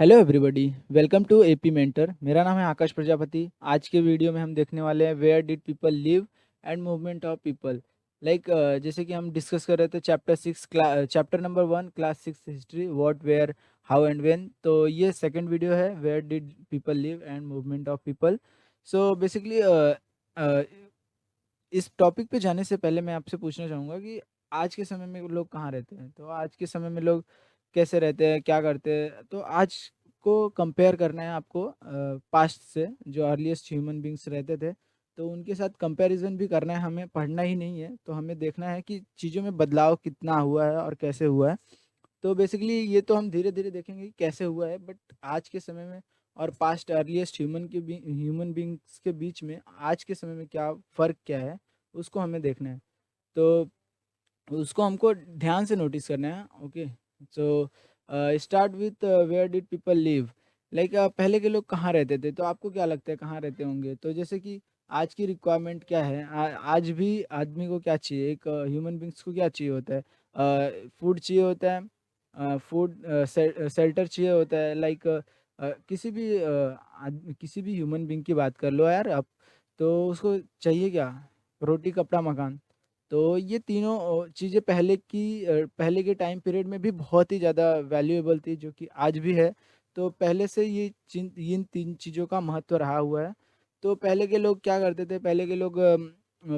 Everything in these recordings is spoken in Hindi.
Hello everybody, welcome to AP mentor. मेरा नाम है आकाश प्रजापति। आज के वीडियो में हम देखने वाले हैं where did people live and movement of people. जैसे कि हम डिस्कस कर रहे थे chapter number 1 class 6 history, what where how and when. तो ये सेकंड वीडियो है, where did people live and movement of people. So basically इस टॉपिक पे जाने से पहले मैं आपसे पूछना चाहूँगा कि आज के समय में लोग कहाँ रहते हैं? तो आज के समय में लोग कैसे रहते हैं, क्या करते हैं? तो आज को कंपेयर करना है आपको पास्ट से, जो अर्लीस्ट ह्यूमन बींग्स रहते थे। तो उनके साथ कंपैरिजन भी करना है, हमें पढ़ना ही नहीं है। तो हमें देखना है कि चीज़ों में बदलाव कितना हुआ है और कैसे हुआ है। तो बेसिकली ये तो हम धीरे-धीरे देखेंगे कि कैसे हुआ है, बट आज के समय में और पास्ट अर्लीस्ट ह्यूमन बीइंग्स के बीच में आज के समय में क्या फ़र्क क्या है, उसको हमें देखना है। तो उसको हमको ध्यान से नोटिस करना है। Okay, so start with where did people live. पहले के लोग कहाँ रहते थे? तो आपको क्या लगता है कहाँ रहते होंगे? तो जैसे कि आज की रिक्वायरमेंट क्या है? आज भी आदमी को क्या चाहिए? एक ह्यूमन बींग्स को क्या चाहिए होता है? फूड चाहिए होता है, शेल्टर चाहिए होता है। किसी भी ह्यूमन बीइंग की बात कर लो यार आप, तो उसको चाहिए क्या? रोटी, कपड़ा, मकान। तो ये तीनों चीज़ें पहले के टाइम पीरियड में भी बहुत ही ज़्यादा वैल्यूएबल थी, जो कि आज भी है। तो पहले से इन 3 चीज़ों का महत्व रहा हुआ है। तो पहले के लोग क्या करते थे? पहले के लोग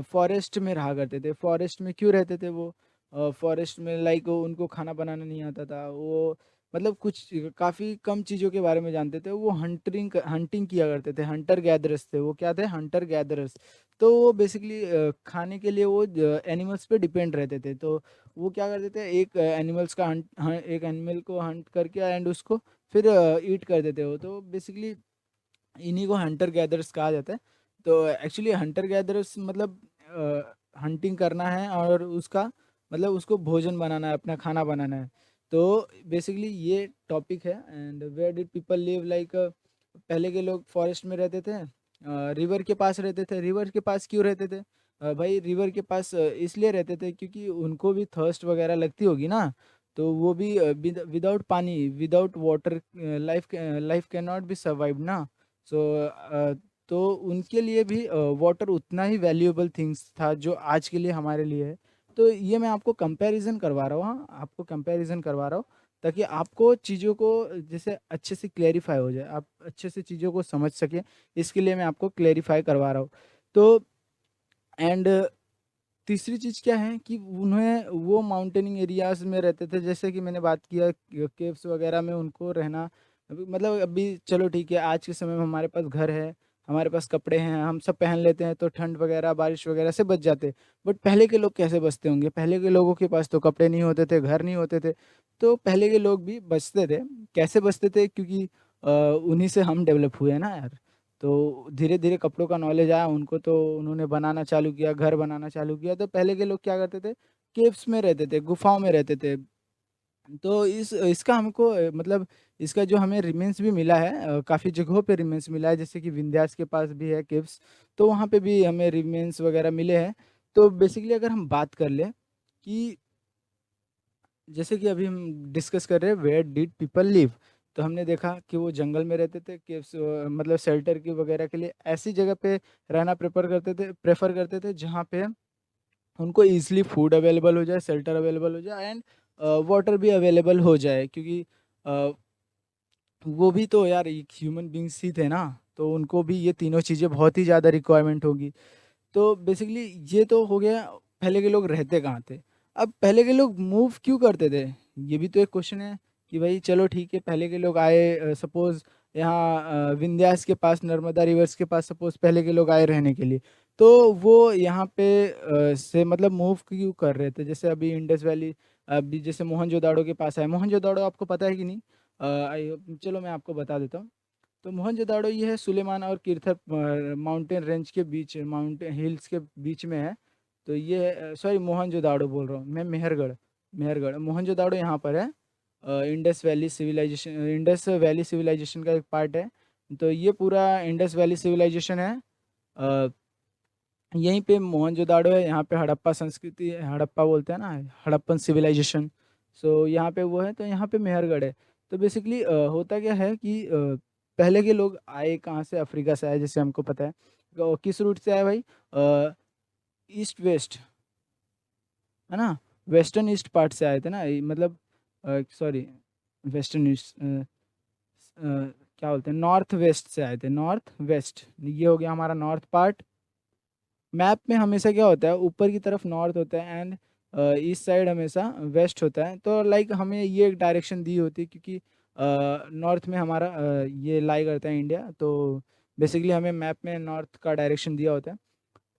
फ़ॉरेस्ट में रहा करते थे। फ़ॉरेस्ट में क्यों रहते थे वो? फ़ॉरेस्ट में उनको खाना बनाना नहीं आता था। वो मतलब कुछ काफ़ी कम चीज़ों के बारे में जानते थे। वो हंटिंग किया करते थे, हंटर गैदरर्स थे। वो क्या थे? Hunter gatherers. तो वो बेसिकली खाने के लिए वो एनिमल्स पे डिपेंड रहते थे। तो वो क्या करते थे, एक एनिमल को हंट करके एंड उसको फिर ईट कर देते हो। तो बेसिकली इन्हीं को हंटर गैदरर्स कहा जाता है। तो एक्चुअली हंटर गैदरर्स मतलब हंटिंग करना है और उसका मतलब उसको भोजन बनाना है, अपना खाना बनाना है। तो बेसिकली ये टॉपिक है। And where did people live, पहले के लोग फॉरेस्ट में रहते थे, रिवर के पास रहते थे। रिवर के पास क्यों रहते थे? भाई रिवर के पास इसलिए रहते थे क्योंकि उनको भी थर्स्ट वगैरह लगती होगी ना। तो वो भी विदाउट पानी, without water life can not be survive ना। सो तो उनके लिए भी वाटर उतना ही वैल्यूएबल थिंग्स था जो आज के लिए हमारे लिए है। तो ये मैं आपको कंपैरिजन करवा रहा हूँ, हाँ, आपको कंपैरिजन करवा रहा हूँ ताकि आपको चीज़ों को जैसे अच्छे से क्लेरिफाई हो जाए, आप अच्छे से चीज़ों को समझ सकें। इसके लिए मैं आपको क्लेरिफाई करवा रहा हूँ। तो एंड तीसरी चीज़ क्या है कि उन्हें वो माउंटेनिंग एरियाज़ में रहते थे, जैसे कि मैंने बात किया केव्स वगैरह में उनको रहना। मतलब अभी चलो ठीक है, आज के समय में हमारे पास घर है, हमारे पास कपड़े हैं, हम सब पहन लेते हैं तो ठंड वगैरह, बारिश वगैरह से बच जाते। बट पहले के लोग कैसे बचते होंगे? पहले के लोगों के पास तो कपड़े नहीं होते थे, घर नहीं होते थे। तो पहले के लोग भी बचते थे। कैसे बचते थे? क्योंकि उन्हीं से हम डेवलप हुए हैं ना यार। तो धीरे-धीरे कपड़ों का नॉलेज आया उनको, तो उन्होंने बनाना चालू किया, घर बनाना चालू किया। तो पहले के लोग क्या करते थे, केव्स में रहते थे, गुफ़ाओं में रहते थे। तो इस इसका हमको मतलब इसका जो हमें रिमेन्स भी मिला है, काफ़ी जगहों पे रिमेन्स मिला है, जैसे कि विंध्यास के पास भी है केव्स, तो वहाँ पे भी हमें रिमेन्स वगैरह मिले हैं। तो बेसिकली अगर हम बात कर लें कि जैसे कि अभी हम डिस्कस कर रहे हैं वेयर डिड पीपल लिव, तो हमने देखा कि वो जंगल में रहते थे, केव्स मतलब शेल्टर की वगैरह के लिए ऐसी जगह पे रहना प्रेफर करते थे जहाँ पे उनको ईजिली फूड अवेलेबल हो जाए, शेल्टर अवेलेबल हो जाए एंड वाटर भी अवेलेबल हो जाए। क्योंकि अ, वो भी तो यार एक ह्यूमन बींग्स ही थे ना, तो उनको भी ये तीनों चीज़ें बहुत ही ज़्यादा रिक्वायरमेंट होगी। तो बेसिकली ये तो हो गया पहले के लोग रहते कहाँ थे। अब पहले के लोग मूव क्यों करते थे? ये भी तो एक क्वेश्चन है कि भाई चलो ठीक है, पहले के लोग आए, सपोज़ यहाँ विंध्यास के पास, नर्मदा रिवर्स के पास सपोज़ पहले के लोग आए रहने के लिए। तो वो यहाँ पे से मतलब मूव क्यों कर रहे थे? जैसे अभी इंडस वैली, अभी जैसे मोहनजोदाड़ो के पास आए। मोहनजोदाड़ो आपको पता है कि नहीं? आई होप, चलो मैं आपको बता देता हूँ। तो मोहनजोदाड़ो ये है सुलेमान और किरथर माउंटेन रेंज के बीच, माउंटेन हिल्स के बीच में है। तो ये सॉरी, मोहनजोदाड़ो बोल रहा हूँ मैं, मेहरगढ़। मेहरगढ़ मोहनजोदाड़ो यहाँ पर है। इंडस वैली सिविलाइजेशन का एक पार्ट है। तो ये पूरा इंडस वैली सिविलाइजेशन है। अ, यहीं पे मोहनजोदाड़ो है, यहाँ पे हड़प्पा संस्कृति है, हड़प्पा बोलते हैं ना, हड़प्पन सिविलाइजेशन। सो यहाँ पे वो है, तो यहाँ पे मेहरगढ़ है। तो बेसिकली होता क्या है कि पहले के लोग आए कहाँ से, अफ्रीका से आए जैसे हमको पता है। किस रूट से आए भाई? ईस्ट वेस्ट, है ना? वेस्टर्न ईस्ट पार्ट से आए थे ना, मतलब सॉरी, वेस्टर्न ईस्ट, क्या बोलते हैं, नॉर्थ वेस्ट से आए थे, नॉर्थ वेस्ट। ये हो गया हमारा नॉर्थ पार्ट। मैप में हमेशा क्या होता है, ऊपर की तरफ नॉर्थ होता है एंड ईस्ट साइड हमेशा वेस्ट होता है। तो लाइक हमें ये एक डायरेक्शन दी होती है, क्योंकि नॉर्थ में हमारा ये लाई करता है इंडिया, तो बेसिकली हमें मैप में नॉर्थ का डायरेक्शन दिया होता है।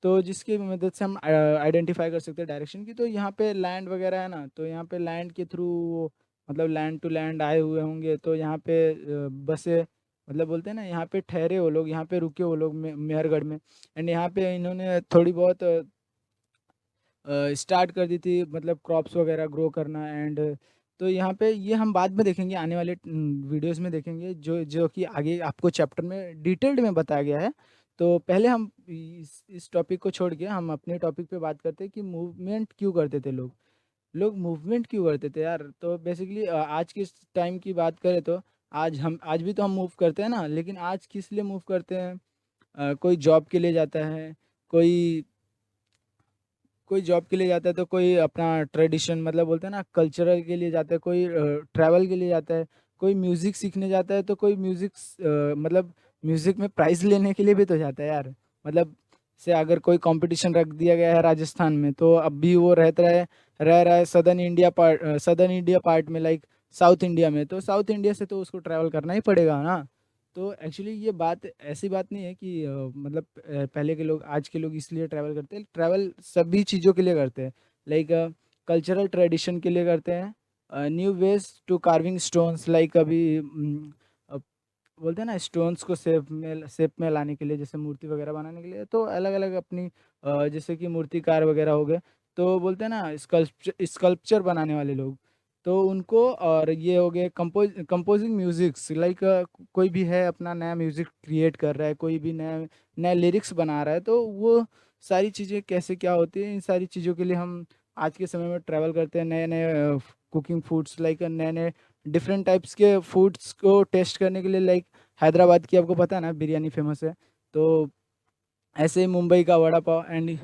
तो जिसकी मदद से हम आइडेंटिफाई कर सकते हैं डायरेक्शन की। तो यहाँ पे लैंड वगैरह है ना, तो यहाँ पे लैंड के थ्रू वो मतलब लैंड टू लैंड आए हुए होंगे, तो यहाँ पे बसे, मतलब बोलते हैं ना, यहाँ पे ठहरे वो लोग, यहाँ पे रुके वो लोग मेहरगढ़ में। एंड यहाँ पे इन्होंने थोड़ी बहुत स्टार्ट कर दी थी, मतलब क्रॉप्स वगैरह ग्रो करना। एंड तो यहाँ पे ये हम बाद में देखेंगे, आने वाले वीडियोस में देखेंगे, जो जो कि आगे आपको चैप्टर में डिटेल्ड में बताया गया है। तो पहले हम इस टॉपिक को छोड़ के हम अपने टॉपिक पे बात करते हैं कि मूवमेंट क्यों करते थे लोग। लोग मूवमेंट क्यों करते थे यार? तो बेसिकली आज के टाइम की बात करें तो आज भी तो हम मूव करते हैं ना, लेकिन आज किस लिए मूव करते हैं? कोई जॉब के लिए जाता है, कोई कोई जॉब के लिए जाता है, तो कोई अपना ट्रेडिशन मतलब बोलते हैं ना कल्चरल के लिए जाता है, कोई ट्रैवल के लिए जाता है, कोई म्यूज़िक सीखने जाता है, तो कोई म्यूज़िक मतलब म्यूज़िक में प्राइज़ लेने के लिए भी तो जाता है यार। मतलब से अगर कोई कंपटीशन रख दिया गया है राजस्थान में, तो अब भी वो रह रहा है सदर्न इंडिया पार्ट में, लाइक साउथ इंडिया में, तो साउथ इंडिया से तो उसको ट्रैवल करना ही पड़ेगा ना। तो एक्चुअली ये बात ऐसी बात नहीं है कि मतलब पहले के लोग आज के लोग इसलिए ट्रैवल करते हैं। ट्रैवल सभी चीज़ों के लिए करते हैं, लाइक कल्चरल ट्रेडिशन के लिए करते हैं, new ways to carving stones, like अभी बोलते हैं ना स्टोन्स को शेप में लाने के लिए, जैसे मूर्ति वगैरह बनाने के लिए, तो अलग अलग अपनी जैसे कि मूर्तिकार वगैरह हो गए, तो बोलते हैं ना स्कल्पचर बनाने वाले लोग, तो उनको। और ये हो गए कंपोजिंग म्यूजिक्स, लाइक कोई भी है अपना नया म्यूजिक क्रिएट कर रहा है, कोई भी नया नया लिरिक्स बना रहा है, तो वो सारी चीज़ें कैसे क्या होती हैं, इन सारी चीज़ों के लिए हम आज के समय में ट्रैवल करते हैं। नए नए कुकिंग फूड्स, लाइक नए नए डिफरेंट टाइप्स के फूड्स को टेस्ट करने के लिए, लाइक हैदराबाद की आपको पता है ना बिरयानी फेमस है, तो ऐसे ही मुंबई का वड़ा पाव। एंड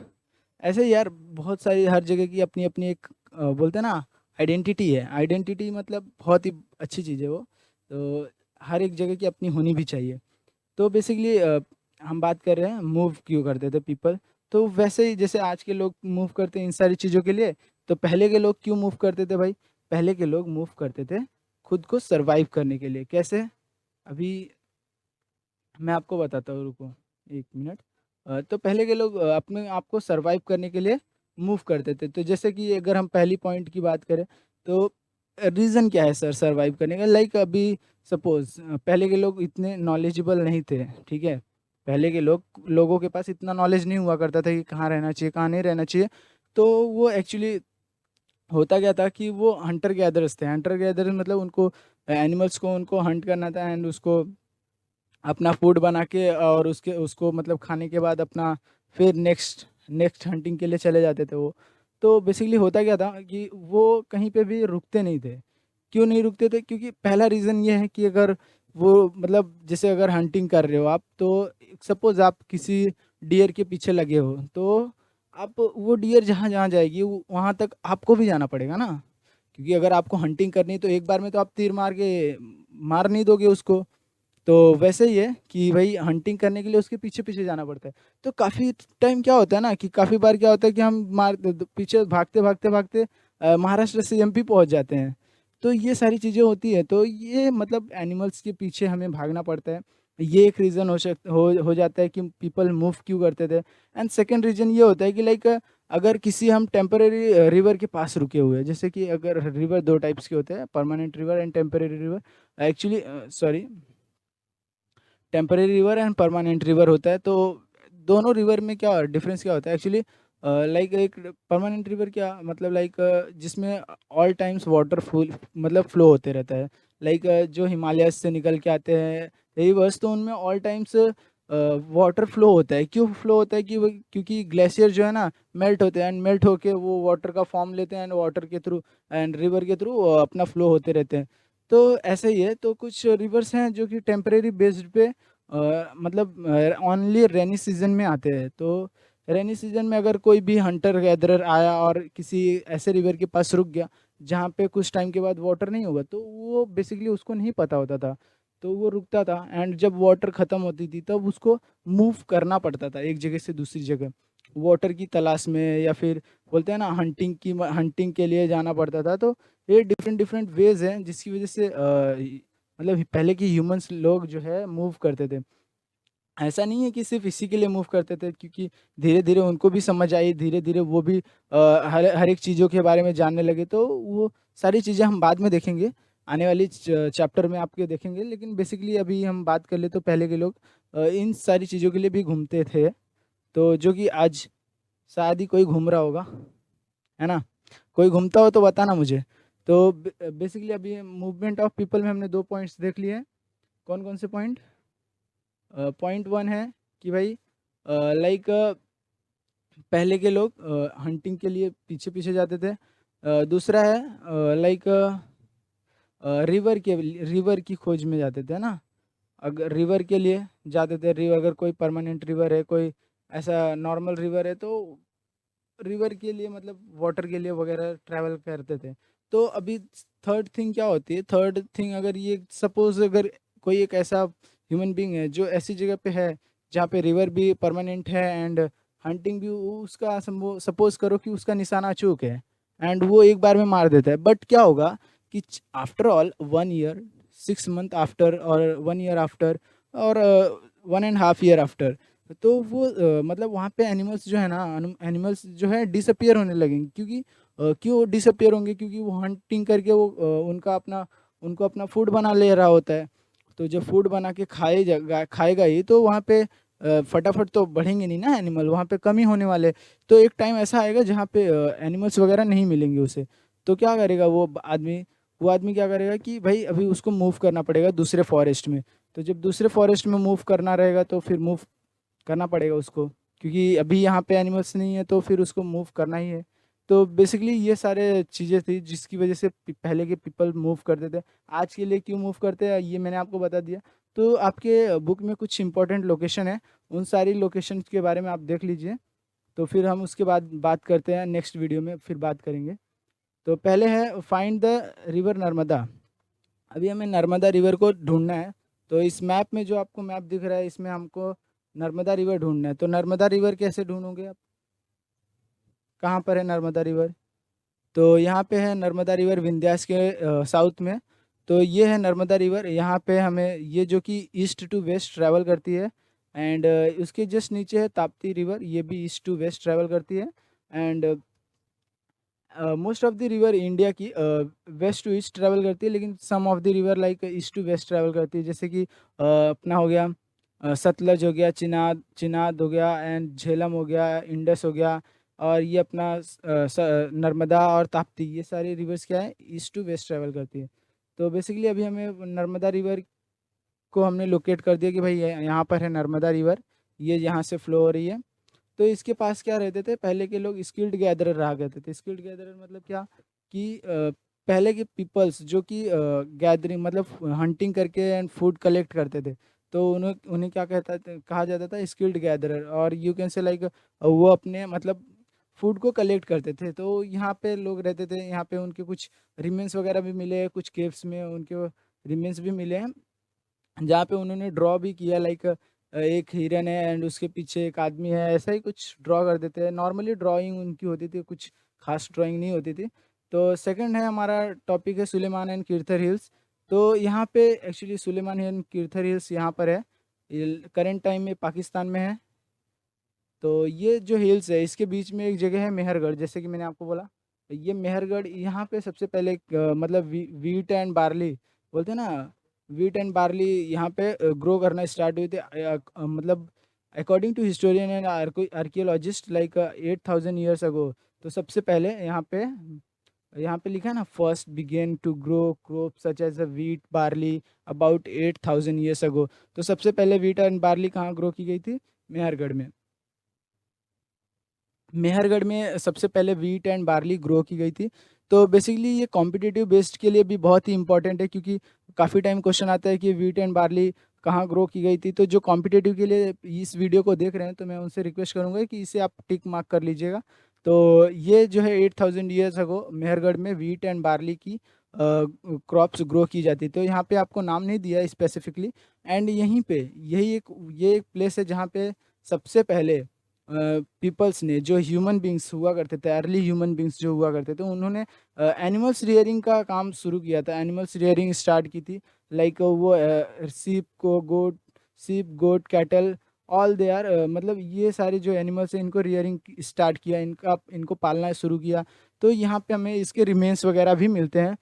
ऐसे ही यार बहुत सारी, हर जगह की अपनी अपनी एक बोलते हैं ना आइडेंटिटी है। आइडेंटिटी मतलब बहुत ही अच्छी चीज़ है वो, तो हर एक जगह की अपनी होनी भी चाहिए। तो बेसिकली हम बात कर रहे हैं मूव क्यों करते थे पीपल। तो वैसे ही जैसे आज के लोग मूव करते हैं इन सारी चीज़ों के लिए, तो पहले के लोग क्यों मूव करते थे भाई? पहले के लोग मूव करते थे खुद को सरवाइव करने के लिए। कैसे? अभी मैं आपको बताता हूँ, रुको 1 मिनट। तो पहले के लोग अपने आप को सरवाइव करने के लिए मूव करते थे। तो जैसे कि अगर हम पहली पॉइंट की बात करें, तो रीज़न क्या है सर सरवाइव करने का? लाइक अभी सपोज पहले के लोग इतने नॉलेजेबल नहीं थे, ठीक है? पहले के लोगों के पास इतना नॉलेज नहीं हुआ करता था कि कहाँ रहना चाहिए, कहाँ नहीं रहना चाहिए। तो वो एक्चुअली होता क्या था कि वो हंटर गैदर्स थे। हंटर गैदर्स मतलब उनको एनिमल्स को उनको हंट करना था, एंड उसको अपना फूड बना के, और उसके उसको मतलब खाने के बाद अपना फिर नेक्स्ट नेक्स्ट हंटिंग के लिए चले जाते थे वो। तो बेसिकली होता क्या था कि वो कहीं पे भी रुकते नहीं थे। क्यों नहीं रुकते थे? क्योंकि पहला रीज़न ये है कि अगर वो मतलब जैसे अगर हंटिंग कर रहे हो आप, तो सपोज आप किसी डियर के पीछे लगे हो, तो आप वो डियर जहाँ जहाँ जाएगी वहाँ तक आपको भी जाना पड़ेगा ना। क्योंकि अगर आपको हंटिंग करनी है, तो एक बार में तो आप तीर मार के मार नहीं दोगे उसको। तो वैसे ही है कि भाई हंटिंग करने के लिए उसके पीछे पीछे जाना पड़ता है। तो काफ़ी टाइम क्या होता है ना, कि काफ़ी बार क्या होता है कि हम पीछे भागते भागते भागते महाराष्ट्र से एमपी पहुंच जाते हैं। तो ये सारी चीज़ें होती है, तो ये मतलब एनिमल्स के पीछे हमें भागना पड़ता है। ये एक रीज़न हो जाता है कि पीपल मूव क्यों करते थे। एंड सेकेंड रीज़न ये होता है कि लाइक अगर किसी हम टेम्परेरी रिवर के पास रुके हुए हैं, जैसे कि अगर रिवर दो टाइप्स के होते हैं, permanent river and temporary river. Actually sorry, temporary river and permanent river होता है। तो दोनों रिवर में क्या डिफरेंस क्या होता है एक्चुअली? लाइक एक परमानेंट रिवर क्या मतलब, लाइक जिसमें ऑल टाइम्स वाटर फुल मतलब फ्लो होते रहता है। लाइक जो हिमालय से निकल के आते हैं रिवर्स, तो उनमें ऑल टाइम्स वाटर फ्लो होता है। क्यों फ्लो होता है? क्योंकि ग्लेशियर जो है ना मेल्ट होते हैं, एंड मेल्ट होके वो वाटर का फॉर्म लेते हैं, एंड वाटर के थ्रू एंड रिवर के थ्रू अपना फ्लो होते रहते हैं। तो ऐसा ही है, तो कुछ रिवर्स हैं जो कि टेम्परेरी बेस्ड पे मतलब ओनली रेनी सीजन में आते हैं। तो रेनी सीजन में अगर कोई भी हंटर गैदरर आया और किसी ऐसे रिवर के पास रुक गया जहाँ पे कुछ टाइम के बाद वाटर नहीं होगा, तो वो बेसिकली उसको नहीं पता होता था, तो वो रुकता था। एंड जब वाटर ख़त्म होती थी तब उसको मूव करना पड़ता था एक जगह से दूसरी जगह, वाटर की तलाश में, या फिर बोलते हैं ना हंटिंग के लिए जाना पड़ता था। तो ये डिफरेंट डिफरेंट वेज हैं जिसकी वजह से मतलब पहले के ह्यूमंस लोग जो है मूव करते थे। ऐसा नहीं है कि सिर्फ इसी के लिए मूव करते थे, क्योंकि धीरे धीरे उनको भी समझ आई, धीरे धीरे वो भी हर हर एक चीज़ों के बारे में जानने लगे। तो वो सारी चीज़ें हम बाद में देखेंगे, आने वाली चैप्टर में आपके देखेंगे। लेकिन बेसिकली अभी हम बात कर ले तो पहले के लोग इन सारी चीज़ों के लिए भी घूमते थे, तो जो कि आज शायद ही कोई घूम रहा होगा, है ना? कोई घूमता हो तो बताना मुझे। तो बेसिकली अभी मूवमेंट ऑफ पीपल में हमने 2 पॉइंट्स देख लिए हैं। कौन-कौन से पॉइंट? पॉइंट 1 है कि भाई लाइक पहले के लोग हंटिंग के लिए पीछे-पीछे जाते थे। दूसरा है लाइक रिवर की खोज में जाते थे ना? अगर रिवर के लिए जाते थे, रिवर अगर कोई परमानेंट रिवर है, कोई ऐसा नॉर्मल रिवर है, तो रिवर के लिए मतलब वाटर के लिए वगैरह ट्रैवल करते थे। तो अभी थर्ड थिंग क्या होती है? थर्ड थिंग, अगर ये सपोज़ अगर कोई एक ऐसा ह्यूमन बीइंग है जो ऐसी जगह पे है जहाँ पे रिवर भी परमानेंट है एंड हंटिंग भी, उसका सपोज़ करो कि उसका निशाना चूक है एंड वो एक बार में मार देता है। बट क्या होगा कि after all 1 year, 6 month after और 1 ईयर आफ्टर और 1 एंड हाफ ईयर आफ्टर, तो वो मतलब वहाँ पे एनिमल्स जो है ना, एनिमल्स जो है डिसअपियर होने लगेंगे। क्योंकि क्यों डिसअपियर होंगे? क्योंकि वो हंटिंग करके वो उनको अपना फूड बना ले रहा होता है। तो जब फूड बना के खाएगा ही, तो वहाँ पे फटाफट तो बढ़ेंगे नहीं ना एनिमल, वहाँ पे कम ही होने वाले। तो एक टाइम ऐसा आएगा जहाँ पे एनिमल्स वगैरह नहीं मिलेंगे उसे। तो क्या करेगा वो आदमी क्या करेगा कि भाई अभी उसको मूव करना पड़ेगा दूसरे फॉरेस्ट में। तो जब दूसरे फॉरेस्ट में मूव करना रहेगा तो फिर मूव करना पड़ेगा उसको, क्योंकि अभी यहाँ पे एनिमल्स नहीं है, तो फिर उसको मूव करना ही है। तो बेसिकली ये सारे चीज़ें थी जिसकी वजह से पहले के पीपल मूव करते थे। आज के लिए क्यों मूव करते हैं ये मैंने आपको बता दिया। तो आपके बुक में कुछ इंपॉर्टेंट लोकेशन है, उन सारी लोकेशन के बारे में आप देख लीजिए। तो फिर हम उसके बाद बात करते हैं, नेक्स्ट वीडियो में फिर बात करेंगे। तो पहले है फाइंड द रिवर नर्मदा। अभी हमें नर्मदा रिवर को ढूंढना है। तो इस मैप में, जो आपको मैप दिख रहा है, इसमें हमको नर्मदा रिवर ढूंढना है। तो नर्मदा रिवर कैसे ढूंढोगे आप? कहाँ पर है नर्मदा रिवर? तो यहाँ पे है नर्मदा रिवर, विंध्यास के साउथ में। तो ये है नर्मदा रिवर। यहाँ पे हमें ये जो कि ईस्ट टू वेस्ट ट्रैवल करती है, एंड उसके जस्ट नीचे है ताप्ती रिवर, ये भी ईस्ट टू वेस्ट ट्रैवल करती है। And most of the river India की वेस्ट टू ईस्ट ट्रैवल करती है, लेकिन some of the river like east to west travel करती है। जैसे कि अपना हो गया सतलज हो गया, चिनाब चिनाब हो गया, एंड झेलम हो गया, इंडस हो गया, और ये अपना नर्मदा और ताप्ती, ये सारी रिवर्स क्या है, ईस्ट टू वेस्ट ट्रैवल करती है। तो बेसिकली अभी हमें नर्मदा रिवर को हमने लोकेट कर दिया कि भाई यहाँ पर है नर्मदा रिवर, ये यहाँ से फ्लो हो रही है। तो इसके पास क्या रहते थे पहले के लोग? स्किल्ड गैदरर रहा करते थे। स्किल्ड गैदरर मतलब क्या कि पहले के पीपल्स जो कि गैदरिंग मतलब हंटिंग करके एंड फूड कलेक्ट करते थे, तो उन्हें उन्हें क्या कहा जाता था? Skilled gatherer. और यू कैन से लाइक वो अपने मतलब फूड को कलेक्ट करते थे। तो यहाँ पे लोग रहते थे, यहाँ पे उनके कुछ रिमेन्स वगैरह भी मिले हैं, कुछ केव्स में उनके रिमेन्स भी मिले हैं, जहाँ पे उन्होंने ड्रॉ भी किया लाइक एक हिरन है एंड उसके पीछे एक आदमी है, ऐसा ही कुछ ड्रॉ कर देते हैं। नॉर्मली ड्राइंग उनकी होती थी, कुछ खास ड्राइंग नहीं होती थी। तो सेकंड है हमारा टॉपिक है सुलेमान एंड किर्थर हिल्स। तो यहाँ पे एक्चुअली सुलेमान एंड किर्थर हिल्स यहाँ पर है, करंट टाइम में पाकिस्तान में है। तो ये जो हिल्स है इसके बीच में एक जगह है मेहरगढ़, जैसे कि मैंने आपको बोला। ये मेहरगढ़, यहाँ पे सबसे पहले मतलब वीट एंड बार्ली बोलते हैं ना, वीट एंड बार्ली यहाँ पे ग्रो करना स्टार्ट हुए थे। मतलब according to historian and archaeologist like 8,000 years ago. तो सबसे पहले यहाँ पे लिखा है ना, first begin to grow crop such as a wheat barley about 8,000 years ago. तो सबसे पहले वीट एंड बार्ली कहाँ ग्रो की गई थी? मेहरगढ़ में। मेहरगढ़ में सबसे पहले वीट एंड बार्ली ग्रो की गई थी। तो बेसिकली ये कॉम्पिटिटिव बेस्ड के लिए भी बहुत ही इंपॉर्टेंट है, क्योंकि काफ़ी टाइम क्वेश्चन आता है कि वीट एंड बार्ली कहाँ ग्रो की गई थी। तो जो कॉम्पिटिटिव के लिए इस वीडियो को देख रहे हैं, तो मैं उनसे रिक्वेस्ट करूंगा कि इसे आप टिक मार्क कर लीजिएगा। तो ये जो है 8000 ईयर्स अगो मेहरगढ़ में वीट एंड बार्ली की क्रॉप्स ग्रो की जाती। तो यहाँ पे आपको नाम नहीं दिया स्पेसिफिकली। एंड यहीं पे ये एक प्लेस है जहाँ पे सबसे पहले पीपल्स ने, जो ह्यूमन बींग्स हुआ करते थे, अर्ली ह्यूमन बींग्स जो हुआ करते थे, उन्होंने एनिमल्स रियरिंग का काम शुरू किया था, एनिमल्स रियरिंग स्टार्ट की थी। लाइक वो सीप गोट कैटल ऑल दे आर, मतलब ये सारे जो एनिमल्स हैं इनको रियरिंग स्टार्ट किया, इनको पालना शुरू किया। तो यहाँ पे हमें इसके रिमेन्स वगैरह भी मिलते हैं।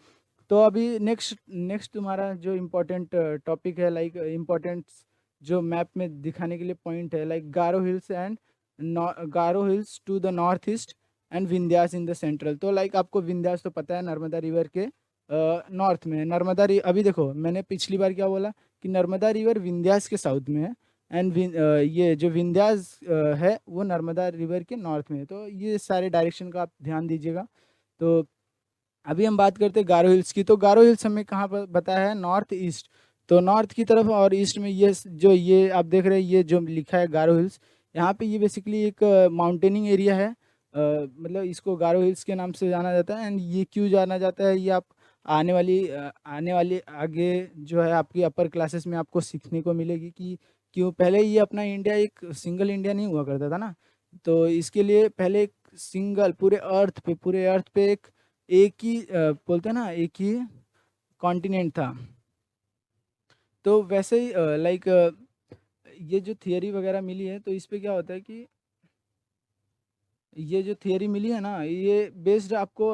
तो अभी नेक्स्ट नेक्स्ट तुम्हारा जो इम्पोर्टेंट टॉपिक है, लाइक इम्पोर्टेंट जो मैप में दिखाने के लिए पॉइंट है, like Garo hills to the north east and Vindhyas in the central. तो लाइक आपको विंध्यास तो पता है, नर्मदा रिवर के नॉर्थ में है। अभी देखो मैंने पिछली बार क्या बोला कि नर्मदा रिवर विंध्यास के साउथ में है, एंड ये जो विंध्यास है वो नर्मदा रिवर के नॉर्थ में है। तो ये सारे डायरेक्शन का आप ध्यान दीजिएगा। तो अभी हम बात करते हैं गारो हिल्स की। तो गारो हिल्स हमें कहाँ पर बताया है, नॉर्थ ईस्ट। तो नॉर्थ की तरफ और ईस्ट में ये आप देख रहे हैं, ये जो लिखा है गारो हिल्स, यहाँ पे ये बेसिकली एक माउंटेनिंग एरिया है। मतलब इसको गारो हिल्स के नाम से जाना जाता है। एंड ये क्यों जाना जाता है, ये आप आने वाली आगे जो है आपकी अपर क्लासेस में आपको सीखने को मिलेगी कि क्यों। पहले ये अपना इंडिया एक सिंगल इंडिया नहीं हुआ करता था ना। तो इसके लिए पहले एक सिंगल पूरे अर्थ पे एक ही बोलते हैं ना, एक ही कॉन्टिनेंट था। तो वैसे ही लाइक ये जो थियरी वगैरह मिली है, तो इस पे क्या होता है कि ये जो थियरी मिली है ना, ये बेस्ड आपको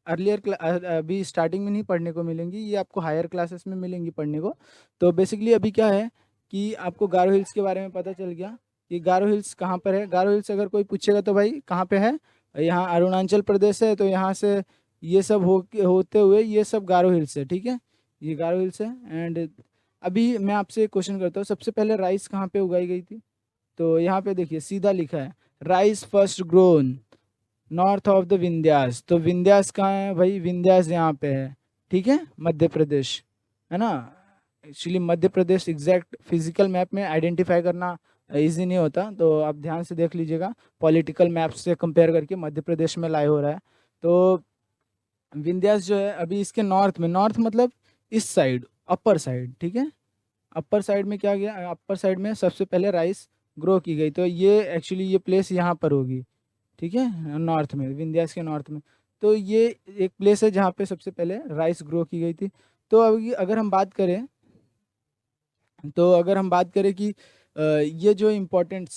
अभी स्टार्टिंग में नहीं पढ़ने को मिलेंगी, ये आपको हायर क्लासेस में मिलेंगी पढ़ने को। तो बेसिकली अभी क्या है कि आपको गारो हिल्स के बारे में पता चल गया कि गारो हिल्स कहाँ पर है। गारो हिल्स अगर कोई पूछेगा तो भाई कहाँ पे है, यहाँ अरुणाचल प्रदेश है। तो यहाँ से ये सब होते हुए ये सब गारो हिल्स है, ठीक है, ये गारो हिल्स है। एंड अभी मैं आपसे एक क्वेश्चन करता हूँ, सबसे पहले राइस कहाँ पे उगाई गई थी। तो यहाँ पे देखिए सीधा लिखा है, rice first grown north of the Vindhyas. तो विंध्यास कहाँ है भाई, विंध्यास यहाँ पे है, ठीक है, मध्य प्रदेश है ना। Actually Madhya Pradesh exact physical map में आइडेंटिफाई करना इजी नहीं होता, तो आप ध्यान से देख लीजिएगा, पॉलिटिकल मैप से कंपेयर करके मध्य प्रदेश में लाई हो रहा है। तो विंध्यास जो है अभी इसके नॉर्थ में, नॉर्थ मतलब इस साइड, अपर साइड, ठीक है। अपर साइड में क्या गया, अपर साइड में सबसे पहले राइस ग्रो की गई। तो ये एक्चुअली ये प्लेस यहाँ पर होगी, ठीक है, नॉर्थ में, विंध्यास के नॉर्थ में। तो ये एक प्लेस है जहाँ पे सबसे पहले राइस ग्रो की गई थी। तो अभी अगर हम बात करें कि ये जो इम्पोर्टेंट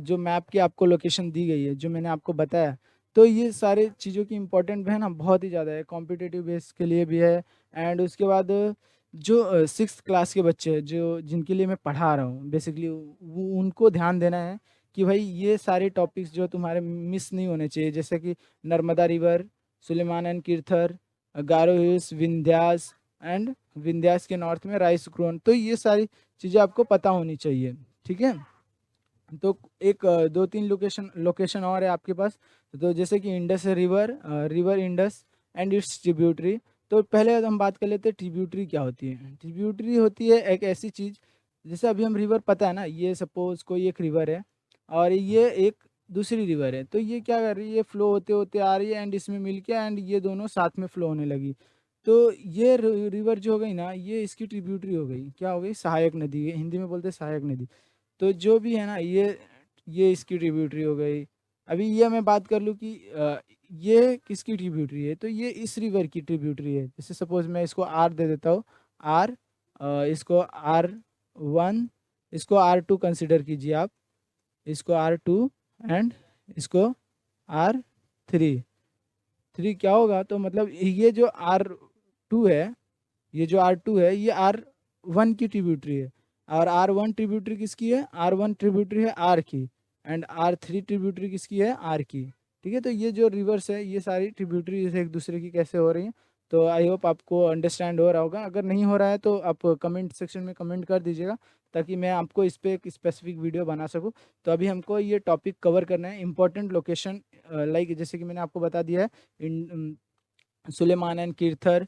जो मैप की आपको लोकेशन दी गई है, जो मैंने आपको बताया, तो ये सारे चीज़ों की इम्पोर्टेंट है ना, बहुत ही ज़्यादा है, कॉम्पिटिटिव बेस के लिए भी है। एंड उसके बाद जो 6th क्लास के बच्चे हैं, जो जिनके लिए मैं पढ़ा रहा हूँ बेसिकली, वो उनको ध्यान देना है कि भाई ये सारे टॉपिक्स जो तुम्हारे मिस नहीं होने चाहिए, जैसे कि Narmada river, Sulaiman and Kirthar, Garo hills, Vindhyas, and Vindhyas के नॉर्थ में राइस ग्रोन। तो ये सारी चीज़ें आपको पता होनी चाहिए, ठीक है। तो एक 2-3 लोकेशन और है आपके पास। तो जैसे कि Indus river Indus and it's tributary. तो पहले हम बात कर लेते हैं ट्रिब्यूटरी क्या होती है। ट्रिब्यूटरी होती है एक ऐसी चीज़, जैसे अभी हम रिवर पता है ना, ये सपोज कोई एक रिवर है और ये एक दूसरी रिवर है। तो ये क्या कर रही है, फ्लो होते होते आ रही है एंड इसमें मिल के एंड ये दोनों साथ में फ्लो होने लगी। तो ये रिवर जो हो गई ना, ये इसकी ट्रिब्यूटरी हो गई, क्या हो गई, सहायक नदी, हिंदी में बोलते हैं सहायक नदी। तो जो भी है ना, ये इसकी ट्रिब्यूटरी हो गई। अभी ये मैं बात कर लूँ कि ये किसकी ट्रिब्यूटरी है, तो ये इस रिवर की ट्रिब्यूटरी है। जैसे सपोज मैं इसको आर दे देता हूँ, आर, इसको R1, इसको R2 कंसिडर कीजिए आप, इसको R2 एंड इसको R3। क्या होगा, तो मतलब ये जो R2 है, ये R1 की ट्रिब्यूटरी है। और R1 ट्रिब्यूटरी किसकी है, R1 ट्रिब्यूटरी है R की, एंड R3 ट्रिब्यूटरी किसकी है, R की, ठीक है। तो ये जो रिवर्स है, ये सारी ट्रिब्यूटरी एक दूसरे की कैसे हो रही हैं। तो आई होप आपको अंडरस्टैंड हो रहा होगा। अगर नहीं हो रहा है तो आप कमेंट सेक्शन में कमेंट कर दीजिएगा, ताकि मैं आपको इस पर एक स्पेसिफिक वीडियो बना सकूँ। तो अभी हमको ये टॉपिक कवर करना है, इंपॉर्टेंट लोकेशन, लाइक जैसे कि मैंने आपको बता दिया है, Sulaiman and Kirthar,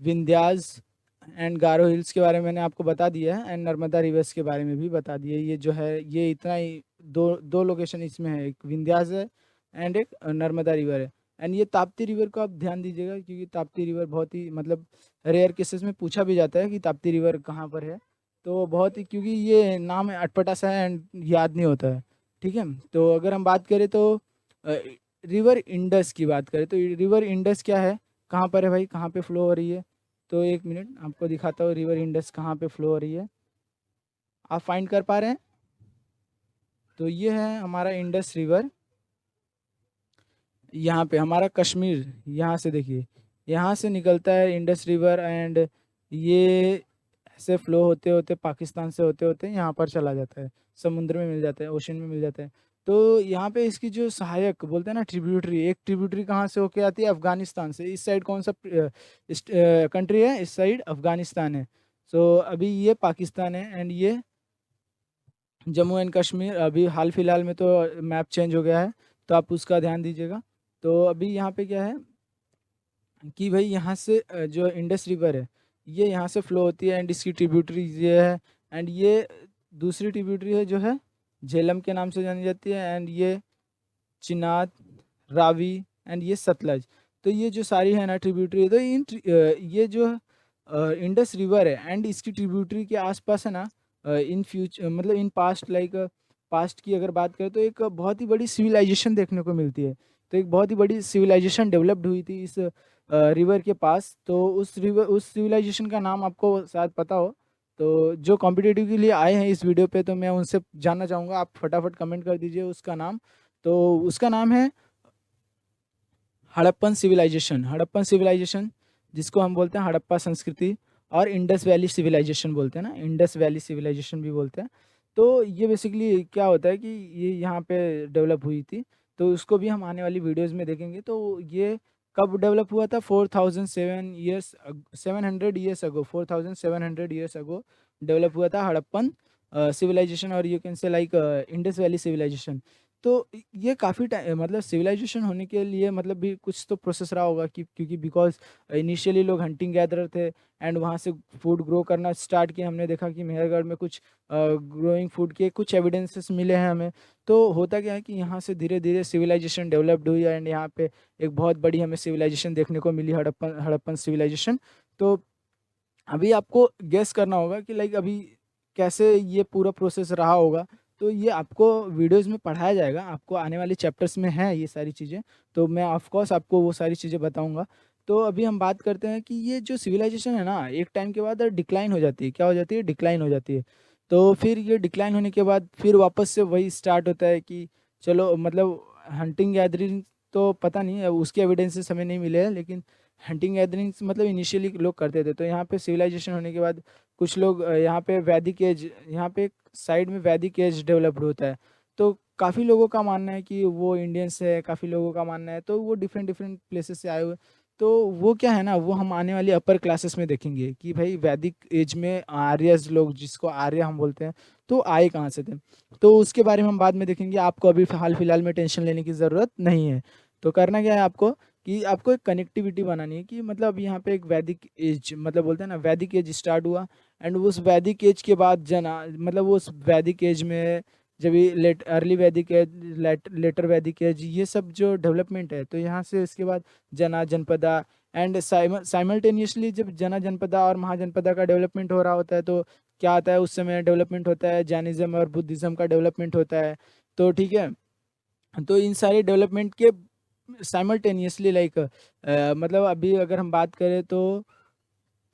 Vindhyas and Garo hills के बारे में मैंने आपको बता दिया है, एंड नर्मदा रिवर्स के बारे में भी बता दिया है। ये जो है ये इतना ही दो दो लोकेशन इसमें है, एक विंध्यास है एंड एक नर्मदा रिवर है। एंड ये ताप्ती रिवर को आप ध्यान दीजिएगा, क्योंकि ताप्ती रिवर बहुत ही मतलब रेयर केसेस में पूछा भी जाता है कि ताप्ती रिवर कहाँ पर है। तो बहुत ही, क्योंकि ये नाम अटपटा सा है एंड याद नहीं होता है। ठीक है, तो अगर हम बात करें तो रिवर इंडस की बात करें तो रिवर इंडस क्या है, कहाँ पर है भाई, कहाँ पे फ्लो हो रही है। तो एक मिनट आपको दिखाता हूँ रिवर इंडस कहाँ पे फ्लो हो रही है, आप फाइंड कर पा रहे हैं। तो ये है हमारा इंडस रिवर, यहाँ पे हमारा कश्मीर, यहाँ से देखिए, यहाँ से निकलता है इंडस रिवर एंड ये ऐसे फ्लो होते होते पाकिस्तान से होते होते यहाँ पर चला जाता है, समुद्र में मिल जाता है, ओशन में मिल जाता है। तो यहाँ पे इसकी जो सहायक बोलते हैं ना ट्रिब्यूटरी, एक ट्रिब्यूटरी कहाँ से होके आती है, अफगानिस्तान से। इस साइड कौन सा कंट्री है, इस साइड अफगानिस्तान है। सो अभी ये पाकिस्तान है एंड ये जम्मू एंड कश्मीर। अभी हाल फिलहाल में तो मैप चेंज हो गया है, तो आप उसका ध्यान दीजिएगा। तो अभी यहाँ पे क्या है कि भाई यहाँ से जो इंडस रिवर है ये यहाँ से फ्लो होती है एंड इसकी ट्रिब्यूटरी ये है, एंड ये दूसरी ट्रिब्यूटरी है जो है झेलम के नाम से जानी जाती है, एंड ये चिनाब, रावी एंड ये सतलज। तो ये जो सारी है ना ट्रिब्यूटरी, तो ये जो इंडस रिवर है एंड इसकी ट्रिब्यूटरी के आसपास है ना, इन फ्यूचर मतलब इन पास्ट लाइक पास्ट की अगर बात करें तो एक बहुत ही बड़ी सिविलाइजेशन देखने को मिलती है। तो एक बहुत ही बड़ी सिविलाइजेशन डेवलप्ड हुई थी इस रिवर के पास। तो उस सिविलाइजेशन का नाम आपको शायद पता हो। तो जो कॉम्पिटिटिव के लिए आए हैं इस वीडियो पे, तो मैं उनसे जानना चाहूँगा, आप फटाफट कमेंट कर दीजिए उसका नाम। तो उसका नाम है हड़प्पन सिविलाइजेशन। हड़प्पन सिविलाइजेशन जिसको हम बोलते हैं हड़प्पा संस्कृति, और इंडस वैली सिविलाइजेशन बोलते हैं ना, इंडस वैली सिविलाइजेशन भी बोलते हैं। तो ये बेसिकली क्या होता है कि ये यहाँ पे डेवलप हुई थी, तो उसको भी हम आने वाली वीडियोस में देखेंगे। तो ये कब डेवलप हुआ था, 4007 years 700 years ago, 4700 years ago develop हुआ था हड़प्पन सिविलाइजेशन, और you can say like Indus valley civilisation. तो ये काफ़ी टाइम मतलब सिविलाइजेशन होने के लिए मतलब भी कुछ तो प्रोसेस रहा होगा, कि क्योंकि बिकॉज इनिशियली लोग हंटिंग गैदरर थे एंड वहाँ से फूड ग्रो करना स्टार्ट किया। हमने देखा कि मेहरगढ़ में कुछ ग्रोइंग फूड के कुछ एविडेंसेस मिले हैं हमें। तो होता क्या है कि यहाँ से धीरे धीरे सिविलाइजेशन डेवलप्ड हुई एंड यहाँ पे एक बहुत बड़ी हमें सिविलाइजेशन देखने को मिली, हड़प्पन हड़प्पन सिविलाइजेशन। तो अभी आपको गेस करना होगा कि लाइक अभी कैसे ये पूरा प्रोसेस रहा होगा। तो ये आपको वीडियोस में पढ़ाया जाएगा, आपको आने वाले चैप्टर्स में है ये सारी चीज़ें। तो मैं ऑफ कोर्स आपको वो सारी चीज़ें बताऊंगा। तो अभी हम बात करते हैं कि ये जो सिविलाइजेशन है ना, एक टाइम के बाद डिक्लाइन हो जाती है। क्या हो जाती है, डिक्लाइन हो जाती है। तो फिर ये डिक्लाइन होने के बाद फिर वापस से वही स्टार्ट होता है कि चलो मतलब हंटिंग गैदरिंग, तो पता नहीं अब उसके एविडेंसेस हमें नहीं मिले हैं, लेकिन हंटिंग गैदरिंग्स मतलब इनिशियली लोग करते थे। तो यहाँ पे सिविलाइजेशन होने के बाद कुछ लोग यहाँ पे वैदिक एज, यहाँ पे एक साइड में वैदिक एज डेवलप्ड होता है। तो काफ़ी लोगों का मानना है कि वो इंडियंस है, काफ़ी लोगों का मानना है तो वो डिफरेंट डिफरेंट प्लेसेस से आए हुए। तो वो क्या है ना, वो हम आने वाली अपर क्लासेस में देखेंगे कि भाई वैदिक एज में आर्यस लोग, जिसको आर्य हम बोलते हैं, तो आए कहाँ से थे। तो उसके बारे में हम बाद में देखेंगे। आपको अभी हाल फिलहाल में टेंशन लेने की ज़रूरत नहीं है। तो करना क्या है आपको, कि आपको एक कनेक्टिविटी बनानी है, कि मतलब यहाँ पे एक वैदिक एज मतलब बोलते हैं ना, वैदिक एज स्टार्ट हुआ एंड उस वैदिक एज के बाद जना मतलब उस वैदिक एज में जब ये अर्ली वैदिक एज, लेटर वैदिक एज, ये सब जो डेवलपमेंट है, तो यहाँ से इसके बाद जना जनपदा एंड साइमल्टेनियसली जब जना जनपदा और महाजनपदा का डेवलपमेंट हो रहा होता है, तो क्या आता है उस समय डेवलपमेंट होता है, जैनिज्म और बुद्धिज्म का डेवलपमेंट होता है। तो ठीक है, तो इन सारे डेवलपमेंट के साइमल्टेनियसली लाइक मतलब अभी अगर हम बात करें तो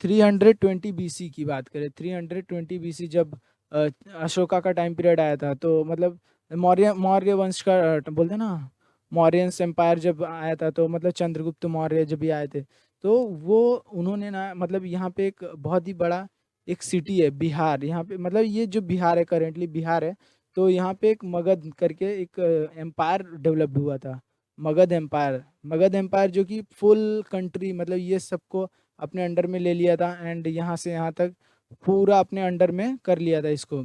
320 बीसी की बात करें, 320 बीसी जब अशोका का टाइम पीरियड आया था, तो मतलब मौर्य मौर्य वंश का बोलते हैं ना, मौर्यंस एम्पायर जब आया था, तो मतलब चंद्रगुप्त मौर्य जब भी आए थे, तो वो उन्होंने ना मतलब यहाँ पे एक बहुत ही बड़ा एक सिटी है बिहार, यहाँ पे मतलब ये जो बिहार है करेंटली बिहार है। तो यहाँ पे एक मगध करके एक एम्पायर डेवलप्ड हुआ था, मगध एम्पायर। मगध एम्पायर जो कि फुल कंट्री मतलब ये सबको अपने अंडर में ले लिया था एंड यहाँ से यहाँ तक पूरा अपने अंडर में कर लिया था इसको।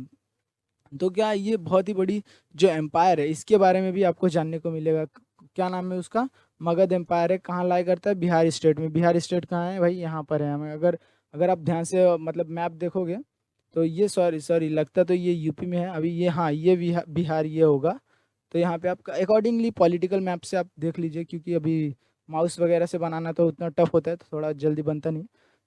तो क्या ये बहुत ही बड़ी जो एम्पायर है, इसके बारे में भी आपको जानने को मिलेगा। क्या नाम है उसका, मगध एम्पायर है कहाँ लाई करता है, बिहार स्टेट में। बिहार स्टेट कहाँ है भाई, यहाँ पर है हमें। अगर अगर आप ध्यान से मतलब मैप देखोगे तो ये, सॉरी सॉरी, लगता तो ये यूपी में है अभी ये, हाँ ये बिहार, बिहार ये होगा। तो यहाँ पे आपका अकॉर्डिंगली पॉलिटिकल मैप से आप देख लीजिए, क्योंकि अभी माउस वगैरह से बनाना तो उतना टफ होता है, तो थोड़ा जल्दी बनता नहीं।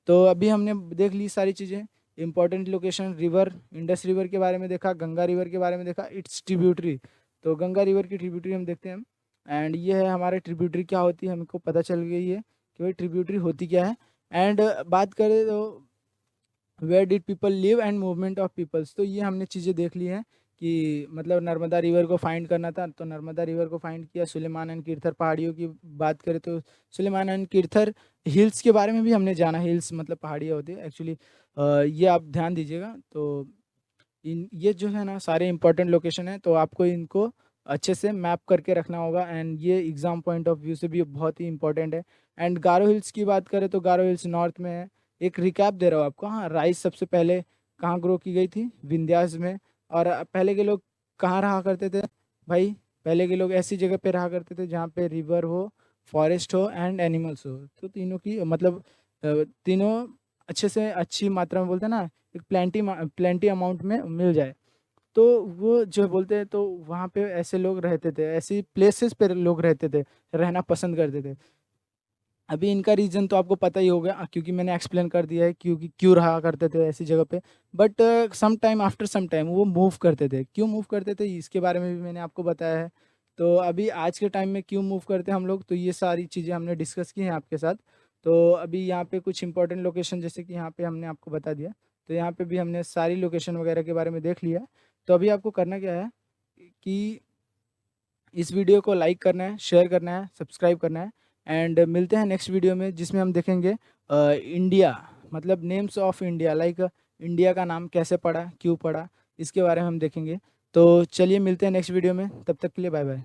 तो अभी हमने देख ली सारी चीज़ें, important location, river, Indus river के बारे में देखा, गंगा रिवर के बारे में देखा, इट्स ट्रिब्यूटरी। तो गंगा रिवर की ट्रिब्यूटरी हम देखते हैं। एंड ये है हमारे ट्रिब्यूटरी क्या होती है, हमको पता चल गई है कि भाई ट्रिब्यूटरी होती क्या है। एंड बात करें तो where did people live and movement of peoples, तो ये हमने चीज़ें देख ली हैं कि मतलब नर्मदा रिवर को फाइंड करना था तो नर्मदा रिवर को फाइंड किया। सुलेमान एंड किरथर पहाड़ियों की बात करें तो सुलेमान एंड किरथर हिल्स के बारे में भी हमने जाना। हिल्स मतलब पहाड़ियाँ होती है एक्चुअली, ये आप ध्यान दीजिएगा। तो इन ये जो है ना सारे इंपॉर्टेंट लोकेशन है, तो आपको इनको अच्छे से मैप करके रखना होगा। एंड ये एग्जाम पॉइंट ऑफ व्यू से भी बहुत ही इंपॉर्टेंट है। एंड गारो हिल्स की बात करें तो गारो हिल्स नॉर्थ में है। एक रिकैप दे रहा हूँ आपको, हाँ, राइस सबसे पहले कहाँ ग्रो की गई थी, विंध्यास में। और पहले के लोग कहाँ रहा करते थे भाई, पहले के लोग ऐसी जगह पे रहा करते थे जहाँ पे रिवर हो, फॉरेस्ट हो एंड एनिमल्स हो। तो तीनों की मतलब तीनों अच्छे से अच्छी मात्रा में, बोलते हैं ना, एक प्लेंटी अमाउंट में मिल जाए। तो वो जो बोलते हैं, तो वहाँ पे ऐसे लोग रहते थे, ऐसी प्लेसेस पे लोग रहते थे, रहना पसंद करते थे। अभी इनका रीज़न तो आपको पता ही होगा, क्योंकि मैंने एक्सप्लेन कर दिया है क्योंकि क्यों रहा करते थे ऐसी जगह पे। But some time after some time वो मूव करते थे। क्यों मूव करते थे इसके बारे में भी मैंने आपको बताया है। तो अभी आज के टाइम में क्यों मूव करते हैं हम लोग, तो ये सारी चीज़ें हमने डिस्कस की हैं आपके साथ। तो अभी यहाँ पे कुछ इंपॉर्टेंट लोकेशन, जैसे कि यहाँ पे हमने आपको बता दिया, तो यहाँ पे भी हमने सारी लोकेशन वगैरह के बारे में देख लिया है। तो अभी आपको करना क्या है कि इस वीडियो को लाइक करना है, शेयर करना है, सब्सक्राइब करना है। एंड मिलते हैं नेक्स्ट वीडियो में, जिसमें हम देखेंगे इंडिया, मतलब names of India, like India का नाम कैसे पड़ा, क्यों पड़ा, इसके बारे में हम देखेंगे। तो चलिए मिलते हैं नेक्स्ट वीडियो में, तब तक के लिए बाय बाय।